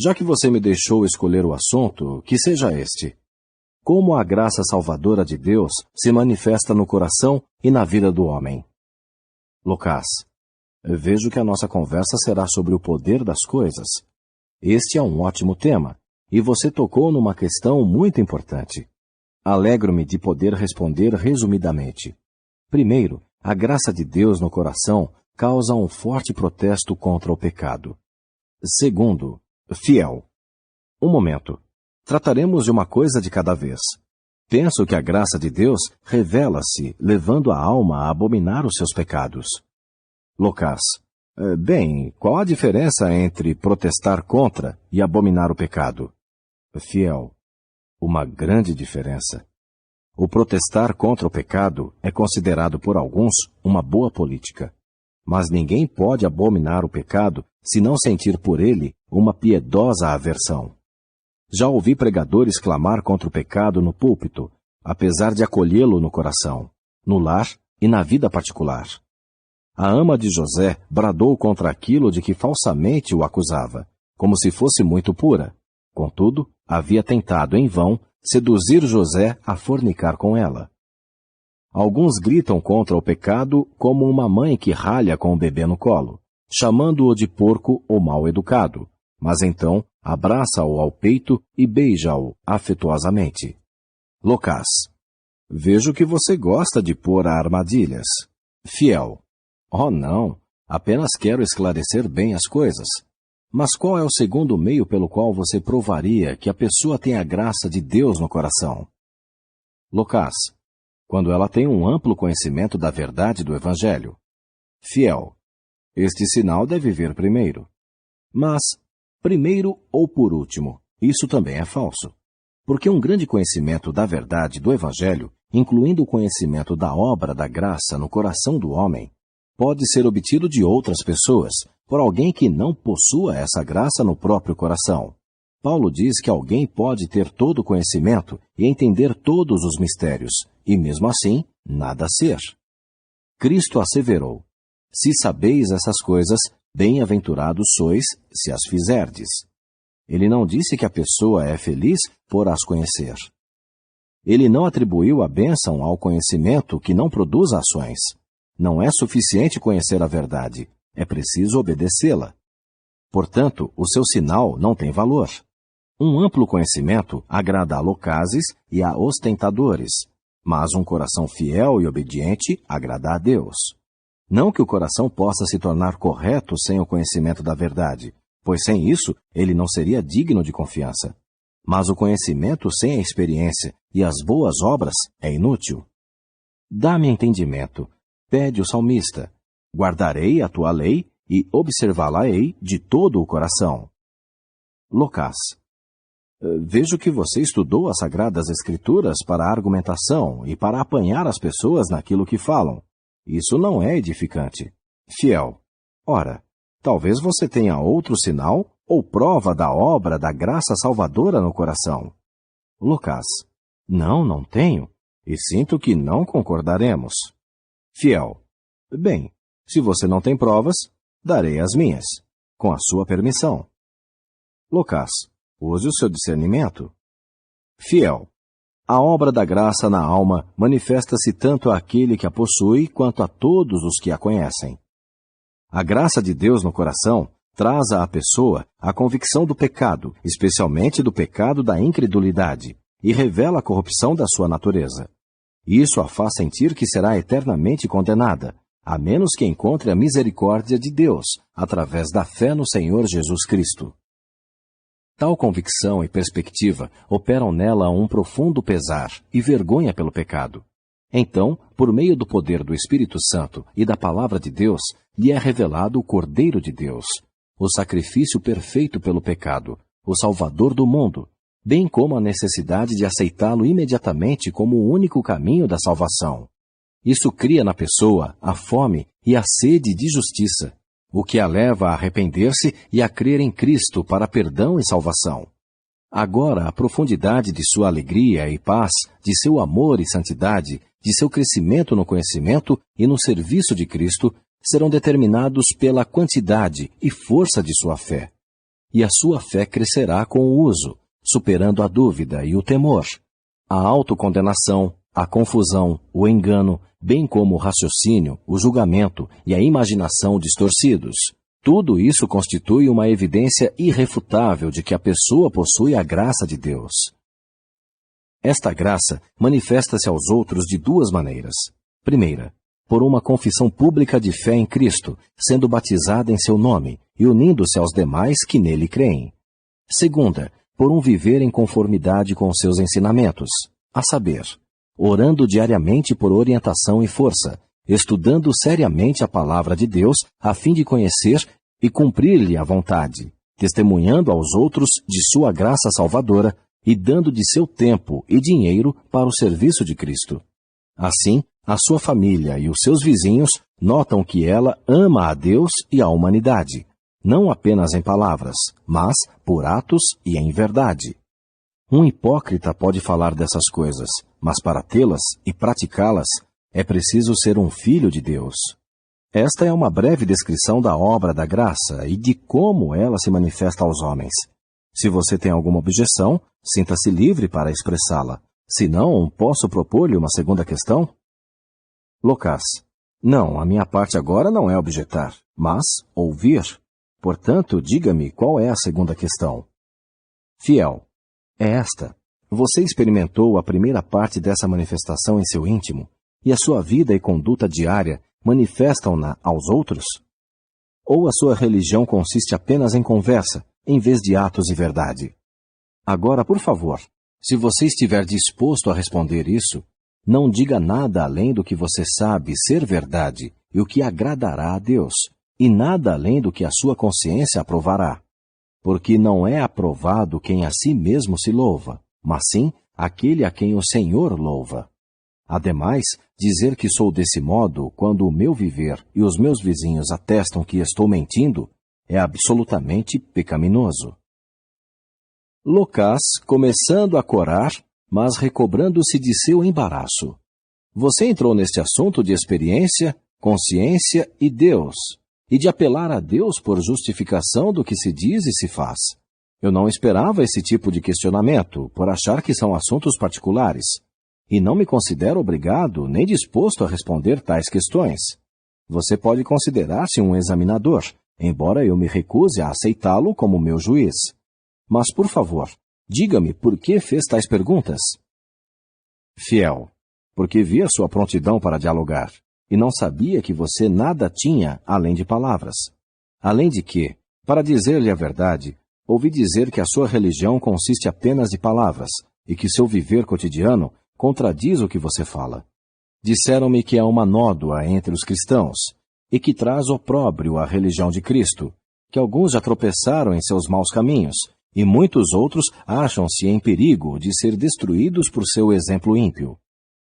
Já que você me deixou escolher o assunto, que seja este. Como a graça salvadora de Deus se manifesta no coração e na vida do homem? Lucas, vejo que a nossa conversa será sobre o poder das coisas. Este é um ótimo tema, e você tocou numa questão muito importante. Alegro-me de poder responder resumidamente. Primeiro, a graça de Deus no coração causa um forte protesto contra o pecado. Segundo, fiel. Um momento. Trataremos de uma coisa de cada vez. Penso que a graça de Deus revela-se, levando a alma a abominar os seus pecados. Lucas, bem, qual a diferença entre protestar contra e abominar o pecado? Fiel, uma grande diferença. O protestar contra o pecado é considerado por alguns uma boa política. Mas ninguém pode abominar o pecado se não sentir por ele uma piedosa aversão. Já ouvi pregadores clamar contra o pecado no púlpito, apesar de acolhê-lo no coração, no lar e na vida particular. A ama de José bradou contra aquilo de que falsamente o acusava, como se fosse muito pura. Contudo, havia tentado em vão seduzir José a fornicar com ela. Alguns gritam contra o pecado como uma mãe que ralha com o bebê no colo, chamando-o de porco ou mal educado, mas então abraça-o ao peito e beija-o afetuosamente. Lucas, vejo que você gosta de pôr armadilhas. Fiel, oh não, apenas quero esclarecer bem as coisas. Mas qual é o segundo meio pelo qual você provaria que a pessoa tem a graça de Deus no coração? Lucas, quando ela tem um amplo conhecimento da verdade do Evangelho. Fiel, este sinal deve vir primeiro. Mas, primeiro ou por último, isso também é falso. Porque um grande conhecimento da verdade do Evangelho, incluindo o conhecimento da obra da graça no coração do homem, pode ser obtido de outras pessoas, por alguém que não possua essa graça no próprio coração. Paulo diz que alguém pode ter todo o conhecimento e entender todos os mistérios, e mesmo assim, nada ser. Cristo asseverou: se sabeis essas coisas, bem-aventurados sois, se as fizerdes. Ele não disse que a pessoa é feliz por as conhecer. Ele não atribuiu a bênção ao conhecimento que não produz ações. Não é suficiente conhecer a verdade, é preciso obedecê-la. Portanto, o seu sinal não tem valor. Um amplo conhecimento agrada a loucazes e a ostentadores, mas um coração fiel e obediente agrada a Deus. Não que o coração possa se tornar correto sem o conhecimento da verdade, pois sem isso ele não seria digno de confiança. Mas o conhecimento sem a experiência e as boas obras é inútil. Dá-me entendimento, pede o salmista, guardarei a tua lei e observá-la-ei de todo o coração. Lucas, vejo que você estudou as Sagradas Escrituras para a argumentação e para apanhar as pessoas naquilo que falam. Isso não é edificante. Fiel, ora, talvez você tenha outro sinal ou prova da obra da graça salvadora no coração. Lucas, não tenho, e sinto que não concordaremos. Fiel, bem, se você não tem provas, darei as minhas, com a sua permissão. Lucas, use o seu discernimento. Fiel, a obra da graça na alma manifesta-se tanto àquele que a possui quanto a todos os que a conhecem. A graça de Deus no coração traz à pessoa a convicção do pecado, especialmente do pecado da incredulidade, e revela a corrupção da sua natureza. Isso a faz sentir que será eternamente condenada, a menos que encontre a misericórdia de Deus, através da fé no Senhor Jesus Cristo. Tal convicção e perspectiva operam nela um profundo pesar e vergonha pelo pecado. Então, por meio do poder do Espírito Santo e da Palavra de Deus, lhe é revelado o Cordeiro de Deus, o sacrifício perfeito pelo pecado, o Salvador do mundo, bem como a necessidade de aceitá-lo imediatamente como o único caminho da salvação. Isso cria na pessoa a fome e a sede de justiça, o que a leva a arrepender-se e a crer em Cristo para perdão e salvação. Agora, a profundidade de sua alegria e paz, de seu amor e santidade, de seu crescimento no conhecimento e no serviço de Cristo, serão determinados pela quantidade e força de sua fé. e a sua fé crescerá com o uso, superando a dúvida e o temor, a autocondenação, a confusão, o engano, bem como o raciocínio, o julgamento e a imaginação distorcidos. Tudo isso constitui uma evidência irrefutável de que a pessoa possui a graça de Deus. Esta graça manifesta-se aos outros de duas maneiras. Primeira, por uma confissão pública de fé em Cristo, sendo batizada em seu nome e unindo-se aos demais que nele creem. Segunda, por um viver em conformidade com os seus ensinamentos, a saber, orando diariamente por orientação e força, estudando seriamente a palavra de Deus a fim de conhecer e cumprir-lhe a vontade, testemunhando aos outros de sua graça salvadora e dando de seu tempo e dinheiro para o serviço de Cristo. Assim, a sua família e os seus vizinhos notam que ela ama a Deus e a humanidade, não apenas em palavras, mas por atos e em verdade. Um hipócrita pode falar dessas coisas, mas para tê-las e praticá-las, é preciso ser um filho de Deus. Esta é uma breve descrição da obra da graça e de como ela se manifesta aos homens. Se você tem alguma objeção, sinta-se livre para expressá-la. Se não, posso propor-lhe uma segunda questão? Locas. Não, a minha parte agora não é objetar, mas ouvir. Portanto, diga-me qual é a segunda questão. Fiel. É esta. Você experimentou a primeira parte dessa manifestação em seu íntimo, e a sua vida e conduta diária manifestam-na aos outros? Ou a sua religião consiste apenas em conversa, em vez de atos e verdade? Agora, por favor, se você estiver disposto a responder isso, não diga nada além do que você sabe ser verdade e o que agradará a Deus, e nada além do que a sua consciência aprovará. Porque não é aprovado quem a si mesmo se louva, mas sim aquele a quem o Senhor louva. Ademais, dizer que sou desse modo quando o meu viver e os meus vizinhos atestam que estou mentindo é absolutamente pecaminoso. Locas, começando a corar, mas recobrando-se de seu embaraço. Você entrou neste assunto de experiência, consciência e Deus, e de apelar a Deus por justificação do que se diz e se faz. Eu não esperava esse tipo de questionamento, por achar que são assuntos particulares, e não me considero obrigado nem disposto a responder tais questões. Você pode considerar-se um examinador, embora eu me recuse a aceitá-lo como meu juiz. Mas, por favor, diga-me por que fez tais perguntas. Fiel, porque vi a sua prontidão para dialogar, e não sabia que você nada tinha além de palavras. Além de que, para dizer-lhe a verdade, ouvi dizer que a sua religião consiste apenas de palavras, e que seu viver cotidiano contradiz o que você fala. Disseram-me que é uma nódoa entre os cristãos, e que traz opróbrio à religião de Cristo, que alguns já tropeçaram em seus maus caminhos, e muitos outros acham-se em perigo de ser destruídos por seu exemplo ímpio.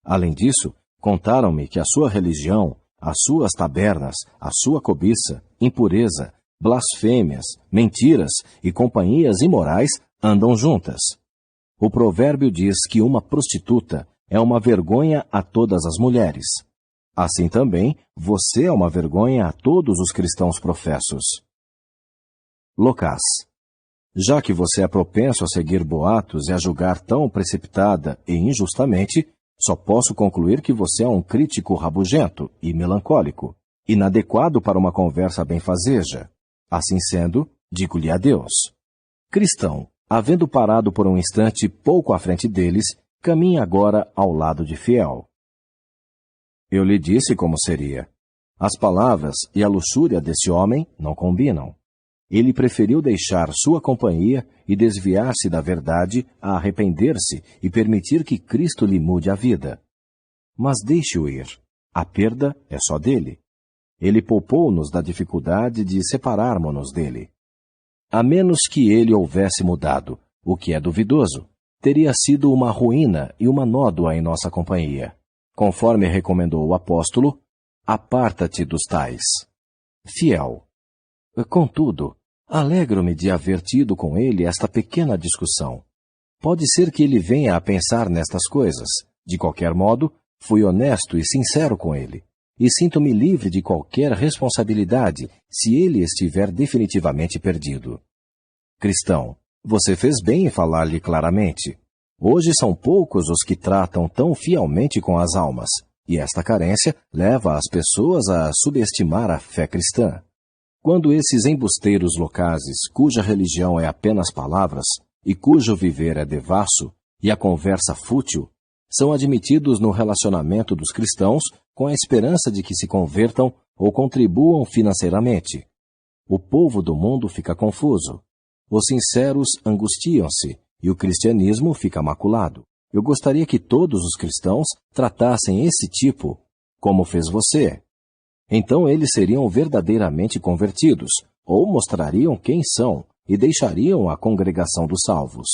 Além disso, contaram-me que a sua religião, as suas tabernas, a sua cobiça, impureza, blasfêmias, mentiras e companhias imorais andam juntas. O provérbio diz que uma prostituta é uma vergonha a todas as mulheres. Assim também, você é uma vergonha a todos os cristãos professos. Locas. Já que você é propenso a seguir boatos e a julgar tão precipitada e injustamente, só posso concluir que você é um crítico rabugento e melancólico, inadequado para uma conversa benfazeja. Assim sendo, digo-lhe adeus. Cristão, havendo parado por um instante pouco à frente deles, caminha agora ao lado de Fiel. Eu lhe disse como seria. As palavras e a luxúria desse homem não combinam. Ele preferiu deixar sua companhia e desviar-se da verdade a arrepender-se e permitir que Cristo lhe mude a vida. Mas deixe-o ir. A perda é só dele. Ele poupou-nos da dificuldade de separarmos-nos dele. A menos que ele houvesse mudado, o que é duvidoso, teria sido uma ruína e uma nódoa em nossa companhia. Conforme recomendou o apóstolo, aparta-te dos tais. Fiel. Contudo, alegro-me de haver tido com ele esta pequena discussão. Pode ser que ele venha a pensar nestas coisas. De qualquer modo, fui honesto e sincero com ele, e sinto-me livre de qualquer responsabilidade se ele estiver definitivamente perdido. Cristão, você fez bem em falar-lhe claramente. Hoje são poucos os que tratam tão fielmente com as almas, e esta carência leva as pessoas a subestimar a fé cristã. Quando esses embusteiros locazes, cuja religião é apenas palavras, e cujo viver é devasso, e a conversa fútil, são admitidos no relacionamento dos cristãos com a esperança de que se convertam ou contribuam financeiramente. O povo do mundo fica confuso. Os sinceros angustiam-se e o cristianismo fica maculado. Eu gostaria que todos os cristãos tratassem esse tipo, como fez você. Então eles seriam verdadeiramente convertidos, ou mostrariam quem são e deixariam a congregação dos salvos.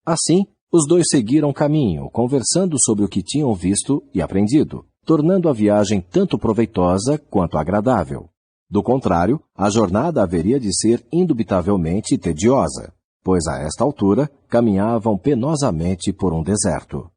Assim, os dois seguiram caminho, conversando sobre o que tinham visto e aprendido, tornando a viagem tanto proveitosa quanto agradável. Do contrário, a jornada haveria de ser indubitavelmente tediosa, pois a esta altura caminhavam penosamente por um deserto.